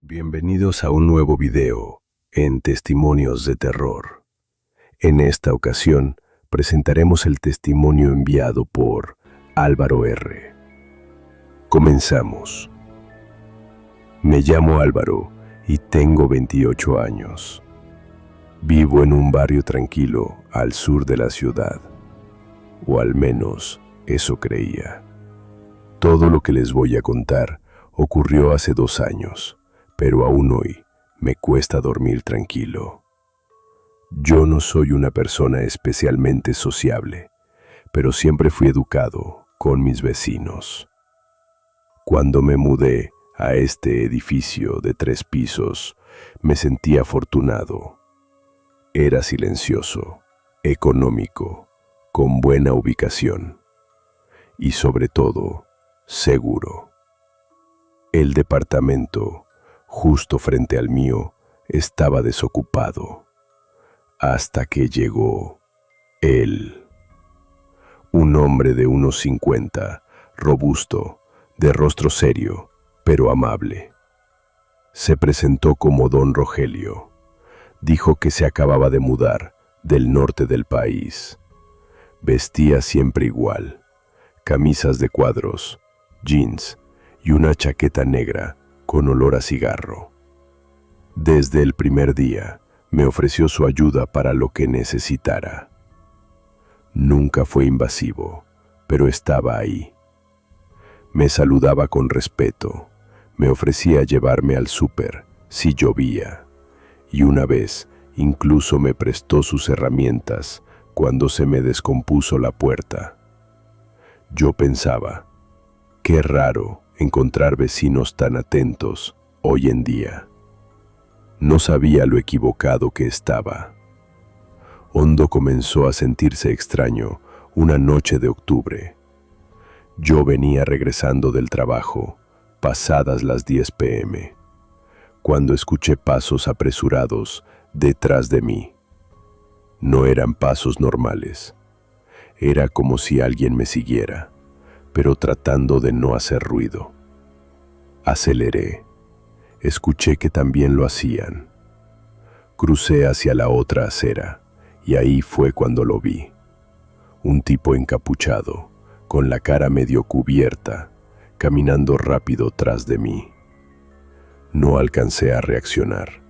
Bienvenidos a un nuevo video en Testimonios de Terror. En esta ocasión presentaremos el testimonio enviado por Álvaro R. Comenzamos. Me llamo Álvaro y tengo 28 años. Vivo en un barrio tranquilo al sur de la ciudad, o al menos eso creía. Todo lo que les voy a contar ocurrió hace 2 años, pero aún hoy me cuesta dormir tranquilo. Yo no soy una persona especialmente sociable, pero siempre fui educado con mis vecinos. Cuando me mudé a este edificio de 3 pisos, me sentí afortunado. Era silencioso, económico, con buena ubicación y sobre todo, seguro. El departamento, justo frente al mío, estaba desocupado, hasta que llegó él. Un hombre de unos 50, robusto, de rostro serio, pero amable. Se presentó como don Rogelio. Dijo que se acababa de mudar del norte del país. Vestía siempre igual, camisas de cuadros, jeans y una chaqueta negra con olor a cigarro. Desde el primer día me ofreció su ayuda para lo que necesitara. Nunca fue invasivo, pero estaba ahí. Me saludaba con respeto, me ofrecía llevarme al súper si llovía, y una vez incluso me prestó sus herramientas cuando se me descompuso la puerta. Yo pensaba, qué raro encontrar vecinos tan atentos hoy en día. No sabía lo equivocado que estaba. Hondo comenzó a sentirse extraño una noche de octubre. Yo venía regresando del trabajo, pasadas las 10 p.m., cuando escuché pasos apresurados detrás de mí. No eran pasos normales. Era como si alguien me siguiera, pero tratando de no hacer ruido. Aceleré. Escuché que también lo hacían. Crucé hacia la otra acera, y ahí fue cuando lo vi. Un tipo encapuchado, con la cara medio cubierta, caminando rápido tras de mí. No alcancé a reaccionar.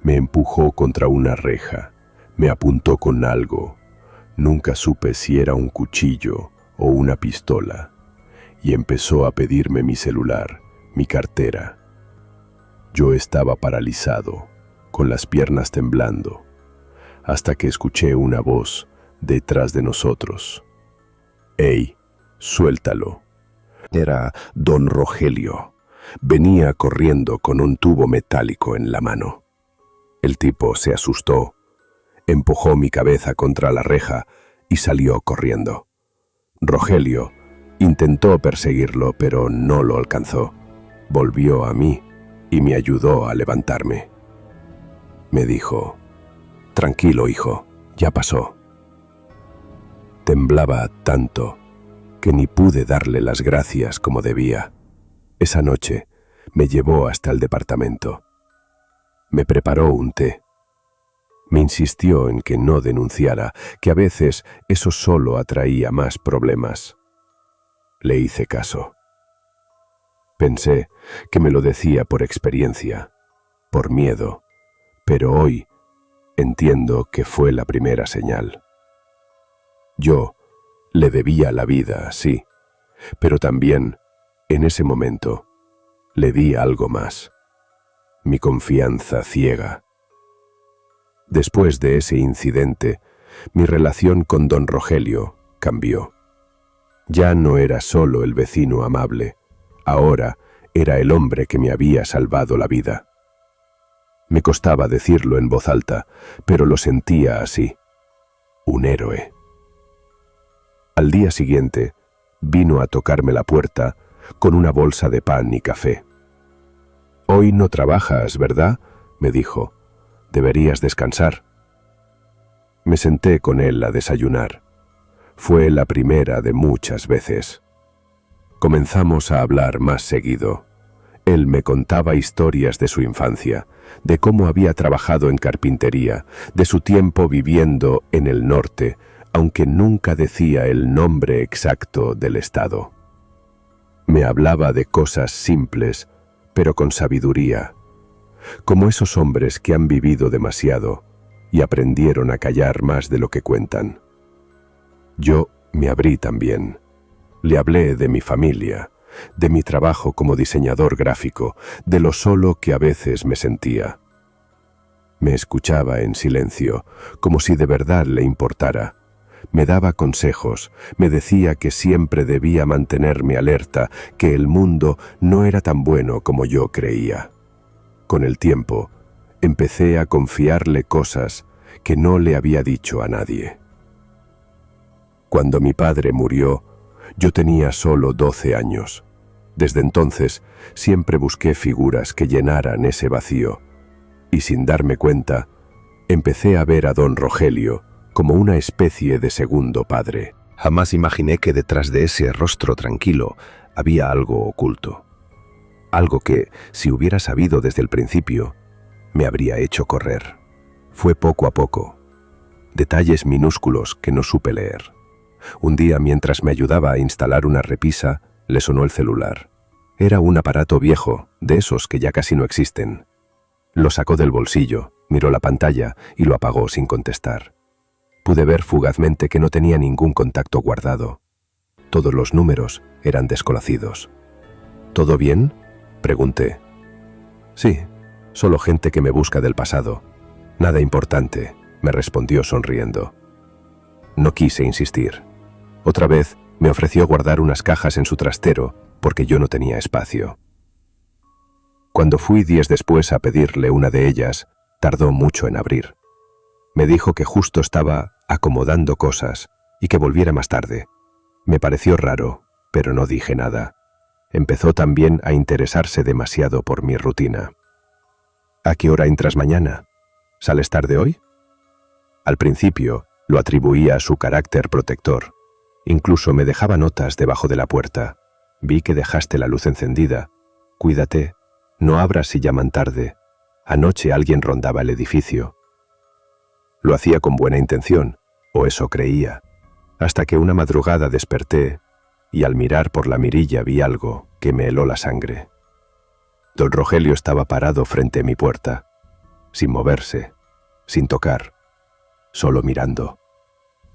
Me empujó contra una reja, me apuntó con algo. Nunca supe si era un cuchillo o una pistola, y empezó a pedirme mi celular, mi cartera. Yo estaba paralizado, con las piernas temblando, hasta que escuché una voz detrás de nosotros. «¡Ey, suéltalo!». Era don Rogelio. Venía corriendo con un tubo metálico en la mano. El tipo se asustó, empujó mi cabeza contra la reja y salió corriendo. Rogelio intentó perseguirlo, pero no lo alcanzó. Volvió a mí y me ayudó a levantarme. Me dijo, «Tranquilo, hijo, ya pasó». Temblaba tanto que ni pude darle las gracias como debía. Esa noche me llevó hasta el departamento. Me preparó un té. Me insistió en que no denunciara, que a veces eso solo atraía más problemas. Le hice caso. Pensé que me lo decía por experiencia, por miedo, pero hoy entiendo que fue la primera señal. Yo le debía la vida, sí, pero también, en ese momento, le di algo más, mi confianza ciega. Después de ese incidente, mi relación con don Rogelio cambió. Ya no era solo el vecino amable, ahora era el hombre que me había salvado la vida. Me costaba decirlo en voz alta, pero lo sentía así, un héroe. Al día siguiente, vino a tocarme la puerta con una bolsa de pan y café. «Hoy no trabajas, ¿verdad?», me dijo. «Deberías descansar». Me senté con él a desayunar. Fue la primera de muchas veces. Comenzamos a hablar más seguido. Él me contaba historias de su infancia, de cómo había trabajado en carpintería, de su tiempo viviendo en el norte, aunque nunca decía el nombre exacto del estado. Me hablaba de cosas simples, pero con sabiduría, como esos hombres que han vivido demasiado y aprendieron a callar más de lo que cuentan. Yo me abrí también. Le hablé de mi familia, de mi trabajo como diseñador gráfico, de lo solo que a veces me sentía. Me escuchaba en silencio, como si de verdad le importara. Me daba consejos, me decía que siempre debía mantenerme alerta, que el mundo no era tan bueno como yo creía. Con el tiempo, empecé a confiarle cosas que no le había dicho a nadie. Cuando mi padre murió, yo tenía solo 12 años. Desde entonces, siempre busqué figuras que llenaran ese vacío, y sin darme cuenta, empecé a ver a don Rogelio como una especie de segundo padre. Jamás imaginé que detrás de ese rostro tranquilo había algo oculto. Algo que, si hubiera sabido desde el principio, me habría hecho correr. Fue poco a poco. Detalles minúsculos que no supe leer. Un día, mientras me ayudaba a instalar una repisa, le sonó el celular. Era un aparato viejo, de esos que ya casi no existen. Lo sacó del bolsillo, miró la pantalla y lo apagó sin contestar. Pude ver fugazmente que no tenía ningún contacto guardado. Todos los números eran desconocidos. ¿Todo bien?, pregunté. Sí, solo gente que me busca del pasado. Nada importante, me respondió sonriendo. No quise insistir. Otra vez me ofreció guardar unas cajas en su trastero porque yo no tenía espacio. Cuando fui días después a pedirle una de ellas, tardó mucho en abrir. Me dijo que justo estaba acomodando cosas y que volviera más tarde. Me pareció raro, pero no dije nada. Empezó también a interesarse demasiado por mi rutina. ¿A qué hora entras mañana? ¿Sales tarde hoy? Al principio lo atribuía a su carácter protector. Incluso me dejaba notas debajo de la puerta. Vi que dejaste la luz encendida. Cuídate, no abras si llaman tarde. Anoche alguien rondaba el edificio. Lo hacía con buena intención, o eso creía, hasta que una madrugada desperté y al mirar por la mirilla vi algo que me heló la sangre. Don Rogelio estaba parado frente a mi puerta, sin moverse, sin tocar, solo mirando.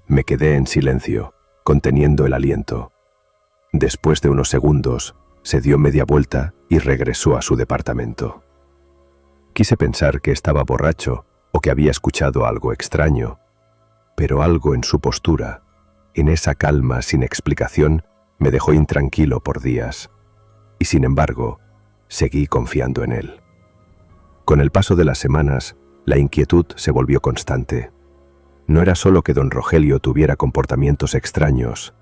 Me quedé en silencio, conteniendo el aliento. Después de unos segundos, se dio media vuelta y regresó a su departamento. Quise pensar que estaba borracho o que había escuchado algo extraño, pero algo en su postura, en esa calma sin explicación, me dejó intranquilo por días. Y sin embargo, seguí confiando en él. Con el paso de las semanas, la inquietud se volvió constante. No era solo que don Rogelio tuviera comportamientos extraños,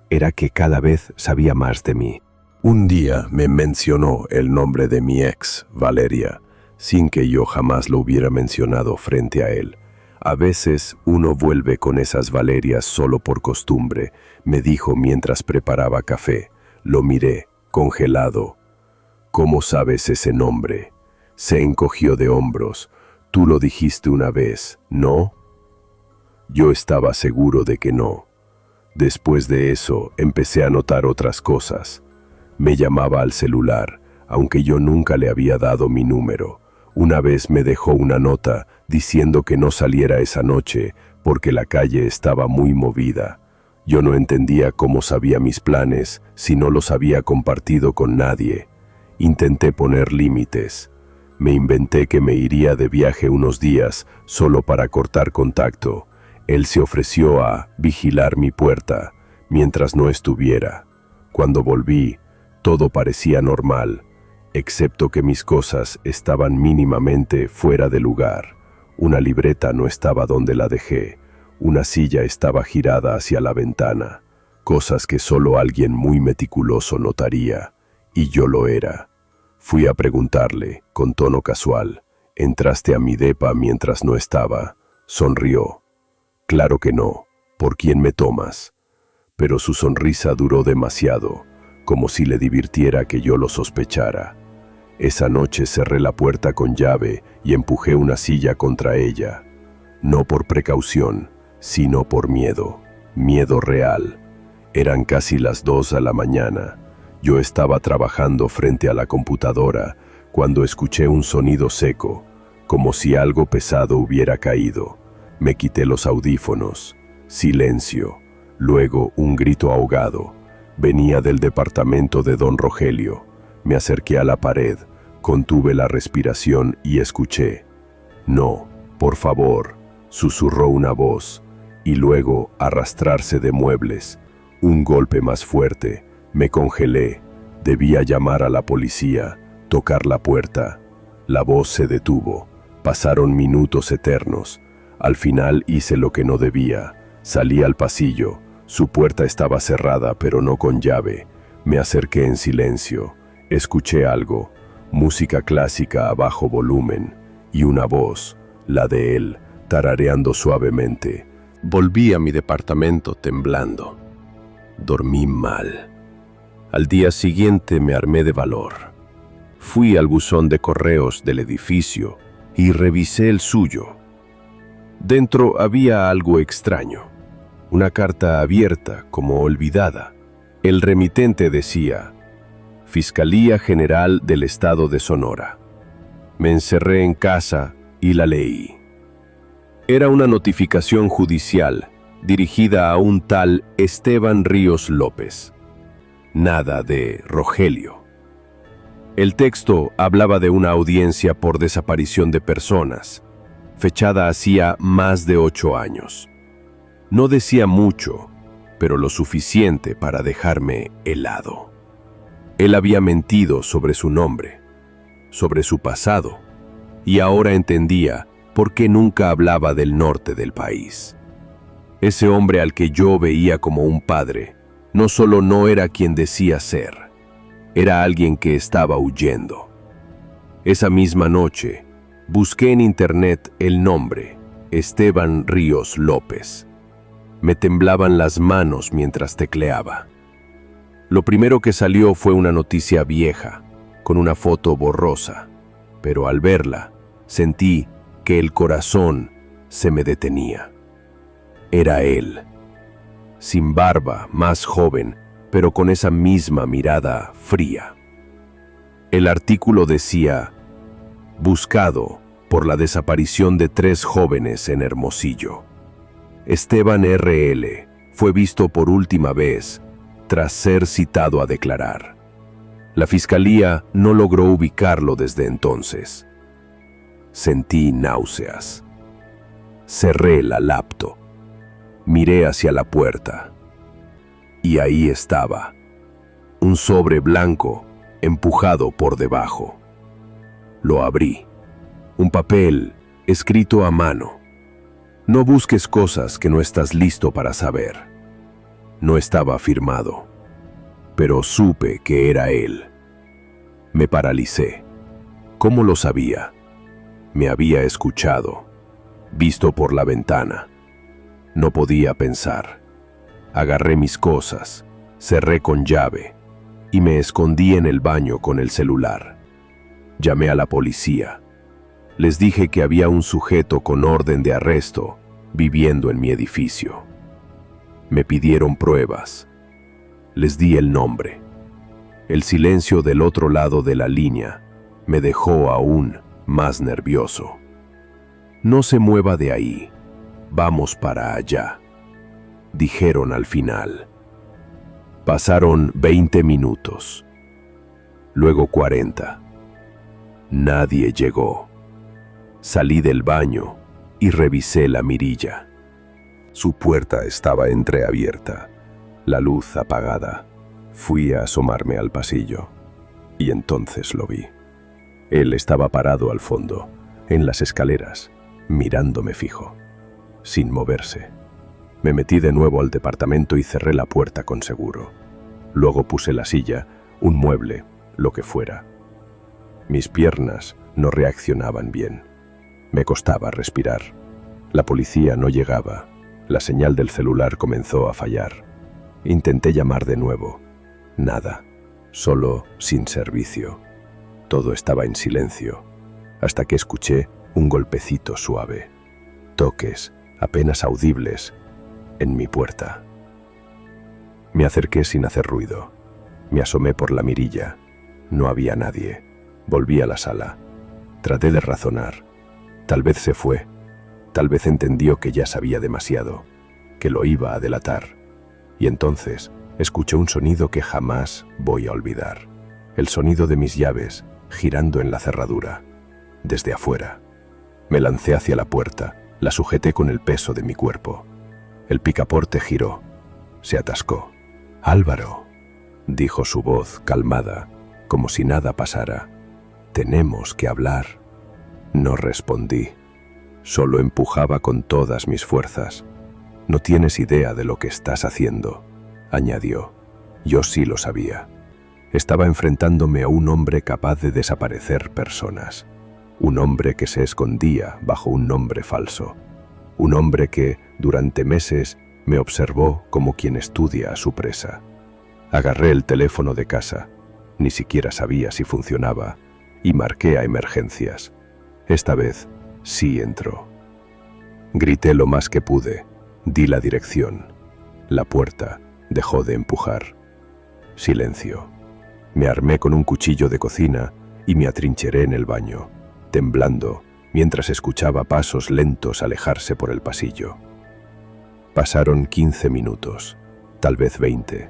era que cada vez sabía más de mí. Un día me mencionó el nombre de mi ex, Valeria, sin que yo jamás lo hubiera mencionado frente a él. A veces uno vuelve con esas Valerias solo por costumbre, me dijo mientras preparaba café. Lo miré, congelado. ¿Cómo sabes ese nombre? Se encogió de hombros. Tú lo dijiste una vez, ¿no? Yo estaba seguro de que no. Después de eso, empecé a notar otras cosas. Me llamaba al celular, aunque yo nunca le había dado mi número. Una vez me dejó una nota diciendo que no saliera esa noche porque la calle estaba muy movida. Yo no entendía cómo sabía mis planes si no los había compartido con nadie. Intenté poner límites. Me inventé que me iría de viaje unos días solo para cortar contacto. Él se ofreció a vigilar mi puerta mientras no estuviera. Cuando volví, todo parecía normal, excepto que mis cosas estaban mínimamente fuera de lugar. Una libreta no estaba donde la dejé, una silla estaba girada hacia la ventana, cosas que solo alguien muy meticuloso notaría, y yo lo era. Fui a preguntarle, con tono casual, ¿entraste a mi depa mientras no estaba? Sonrió. Claro que no, ¿por quién me tomas? Pero su sonrisa duró demasiado, como si le divirtiera que yo lo sospechara. Esa noche cerré la puerta con llave y empujé una silla contra ella. No por precaución, sino por miedo. Miedo real. Eran casi las 2 de la mañana. Yo estaba trabajando frente a la computadora cuando escuché un sonido seco, como si algo pesado hubiera caído. Me quité los audífonos. Silencio. Luego un grito ahogado. Venía del departamento de don Rogelio. Me acerqué a la pared, contuve la respiración y escuché. «No, por favor», susurró una voz, y luego arrastrarse de muebles. Un golpe más fuerte. Me congelé. Debía llamar a la policía, tocar la puerta. La voz se detuvo. Pasaron minutos eternos. Al final hice lo que no debía. Salí al pasillo. Su puerta estaba cerrada, pero no con llave. Me acerqué en silencio. Escuché algo. Música clásica a bajo volumen. Y una voz, la de él, tarareando suavemente. Volví a mi departamento temblando. Dormí mal. Al día siguiente me armé de valor. Fui al buzón de correos del edificio y revisé el suyo. Dentro había algo extraño. Una carta abierta, como olvidada. El remitente decía: Fiscalía General del Estado de Sonora. Me encerré en casa y la leí. Era una notificación judicial dirigida a un tal Esteban Ríos López. Nada de Rogelio. El texto hablaba de una audiencia por desaparición de personas, fechada hacía más de 8 años. No decía mucho, pero lo suficiente para dejarme helado. Él había mentido sobre su nombre, sobre su pasado, y ahora entendía por qué nunca hablaba del norte del país. Ese hombre al que yo veía como un padre, no solo no era quien decía ser, era alguien que estaba huyendo. Esa misma noche, busqué en internet el nombre, Esteban Ríos López. Me temblaban las manos mientras tecleaba. Lo primero que salió fue una noticia vieja, con una foto borrosa, pero al verla, sentí que el corazón se me detenía. Era él. Sin barba, más joven, pero con esa misma mirada fría. El artículo decía: buscado por la desaparición de 3 jóvenes en Hermosillo. Esteban R.L. fue visto por última vez tras ser citado a declarar. La fiscalía no logró ubicarlo desde entonces. Sentí náuseas. Cerré la laptop. Miré hacia la puerta. Y ahí estaba, un sobre blanco empujado por debajo. Lo abrí. Un papel escrito a mano. No busques cosas que no estás listo para saber. No estaba firmado, pero supe que era él. Me paralicé. ¿Cómo lo sabía? Me había escuchado, visto por la ventana. No podía pensar. Agarré mis cosas, cerré con llave y me escondí en el baño con el celular. Llamé a la policía. Les dije que había un sujeto con orden de arresto viviendo en mi edificio. Me pidieron pruebas. Les di el nombre. El silencio del otro lado de la línea me dejó aún más nervioso. No se mueva de ahí. Vamos para allá, dijeron al final. Pasaron 20 minutos. Luego 40. Nadie llegó. Salí del baño y revisé la mirilla. Su puerta estaba entreabierta, la luz apagada. Fui a asomarme al pasillo y entonces lo vi. Él estaba parado al fondo, en las escaleras, mirándome fijo, sin moverse. Me metí de nuevo al departamento y cerré la puerta con seguro. Luego puse la silla, un mueble, lo que fuera. Mis piernas no reaccionaban bien. Me costaba respirar. La policía no llegaba. La señal del celular comenzó a fallar. Intenté llamar de nuevo. Nada. Solo sin servicio. Todo estaba en silencio, hasta que escuché un golpecito suave, toques apenas audibles en mi puerta. Me acerqué sin hacer ruido. Me asomé por la mirilla. No había nadie. Volví a la sala. Traté de razonar. Tal vez se fue. Tal vez entendió que ya sabía demasiado, que lo iba a delatar. Y entonces escuché un sonido que jamás voy a olvidar. El sonido de mis llaves girando en la cerradura, desde afuera. Me lancé hacia la puerta, la sujeté con el peso de mi cuerpo. El picaporte giró, se atascó. «Álvaro», dijo su voz calmada, como si nada pasara. «Tenemos que hablar». No respondí. Solo empujaba con todas mis fuerzas. «No tienes idea de lo que estás haciendo», añadió. Yo sí lo sabía. Estaba enfrentándome a un hombre capaz de desaparecer personas. Un hombre que se escondía bajo un nombre falso. Un hombre que, durante meses, me observó como quien estudia a su presa. Agarré el teléfono de casa, ni siquiera sabía si funcionaba, y marqué a emergencias. Esta vez sí entró. Grité lo más que pude, di la dirección. La puerta dejó de empujar. Silencio. Me armé con un cuchillo de cocina y me atrincheré en el baño, temblando, mientras escuchaba pasos lentos alejarse por el pasillo. Pasaron 15 minutos, tal vez 20.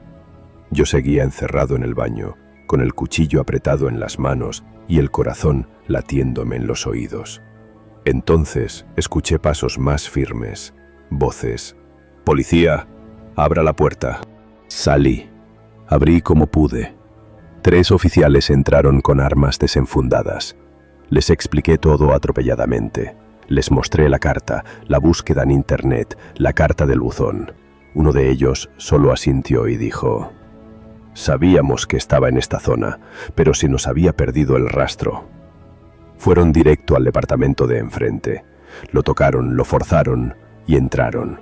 Yo seguía encerrado en el baño, con el cuchillo apretado en las manos y el corazón latiéndome en los oídos. Entonces escuché pasos más firmes, voces. «Policía, abra la puerta». Salí. Abrí como pude. 3 oficiales entraron con armas desenfundadas. Les expliqué todo atropelladamente. Les mostré la carta, la búsqueda en internet, la carta del buzón. Uno de ellos solo asintió y dijo: «Sabíamos que estaba en esta zona, pero se nos había perdido el rastro». Fueron directo al departamento de enfrente. Lo tocaron, lo forzaron y entraron.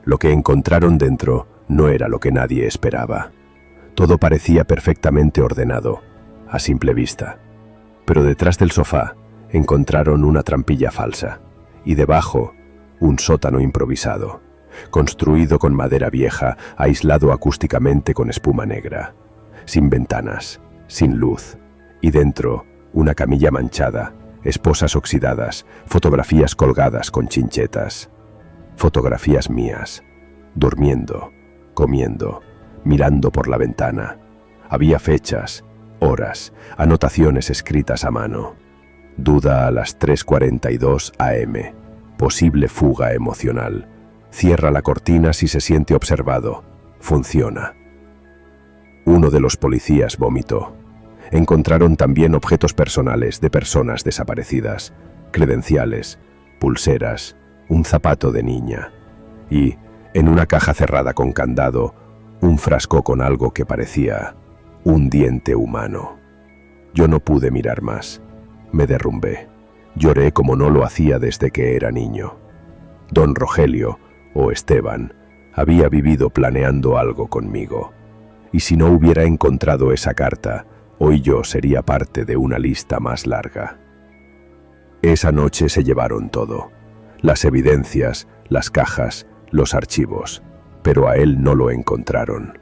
Lo que encontraron dentro no era lo que nadie esperaba. Todo parecía perfectamente ordenado, a simple vista. Pero detrás del sofá encontraron una trampilla falsa y debajo un sótano improvisado, construido con madera vieja, aislado acústicamente con espuma negra, sin ventanas, sin luz, y dentro una camilla manchada, esposas oxidadas, fotografías colgadas con chinchetas. Fotografías mías, durmiendo, comiendo, mirando por la ventana. Había fechas, horas, anotaciones escritas a mano. Duda a las 3:42 am. Posible fuga emocional. Cierra la cortina si se siente observado. Funciona. Uno de los policías vomitó. Encontraron también objetos personales de personas desaparecidas, credenciales, pulseras, un zapato de niña y, en una caja cerrada con candado, un frasco con algo que parecía un diente humano. Yo no pude mirar más. Me derrumbé. Lloré como no lo hacía desde que era niño. Don Rogelio, o Esteban, había vivido planeando algo conmigo. Y si no hubiera encontrado esa carta, hoy yo sería parte de una lista más larga. Esa noche se llevaron todo. Las evidencias, las cajas, los archivos. Pero a él no lo encontraron.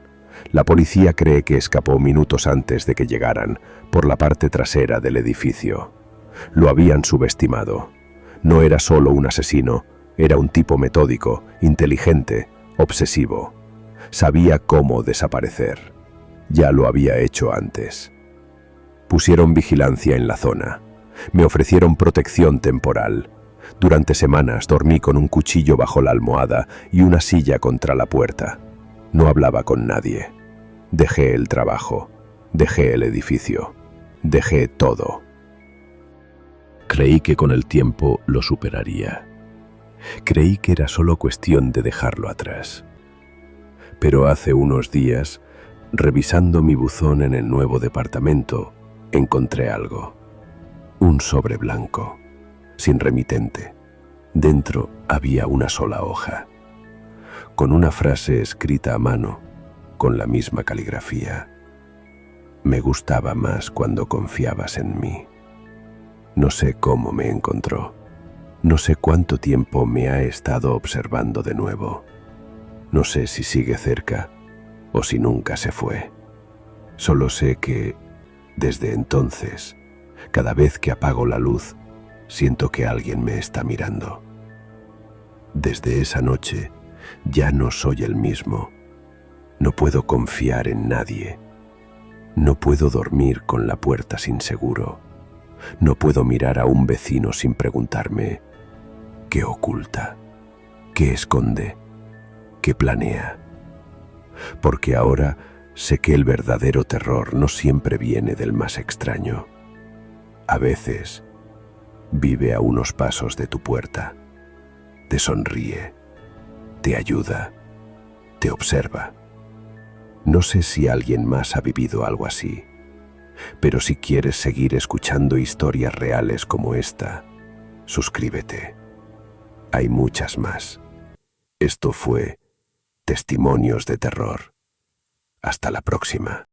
La policía cree que escapó minutos antes de que llegaran, por la parte trasera del edificio. Lo habían subestimado. No era solo un asesino, era un tipo metódico, inteligente, obsesivo. Sabía cómo desaparecer. Ya lo había hecho antes. Pusieron vigilancia en la zona. Me ofrecieron protección temporal. Durante semanas dormí con un cuchillo bajo la almohada y una silla contra la puerta. No hablaba con nadie. Dejé el trabajo, dejé el edificio, dejé todo. Creí que con el tiempo lo superaría. Creí que era solo cuestión de dejarlo atrás. Pero hace unos días, revisando mi buzón en el nuevo departamento, encontré algo. Un sobre blanco, sin remitente. Dentro había una sola hoja, con una frase escrita a mano, con la misma caligrafía. Me gustaba más cuando confiabas en mí. No sé cómo me encontró. No sé cuánto tiempo me ha estado observando de nuevo. No sé si sigue cerca o si nunca se fue. Solo sé que, desde entonces, cada vez que apago la luz, siento que alguien me está mirando. Desde esa noche, ya no soy el mismo. No puedo confiar en nadie. No puedo dormir con la puerta sin seguro. No puedo mirar a un vecino sin preguntarme qué oculta, qué esconde, qué planea. Porque ahora sé que el verdadero terror no siempre viene del más extraño. A veces vive a unos pasos de tu puerta, te sonríe, te ayuda, te observa. No sé si alguien más ha vivido algo así, pero si quieres seguir escuchando historias reales como esta, suscríbete. Hay muchas más. Esto fue Testimonios de Terror. Hasta la próxima.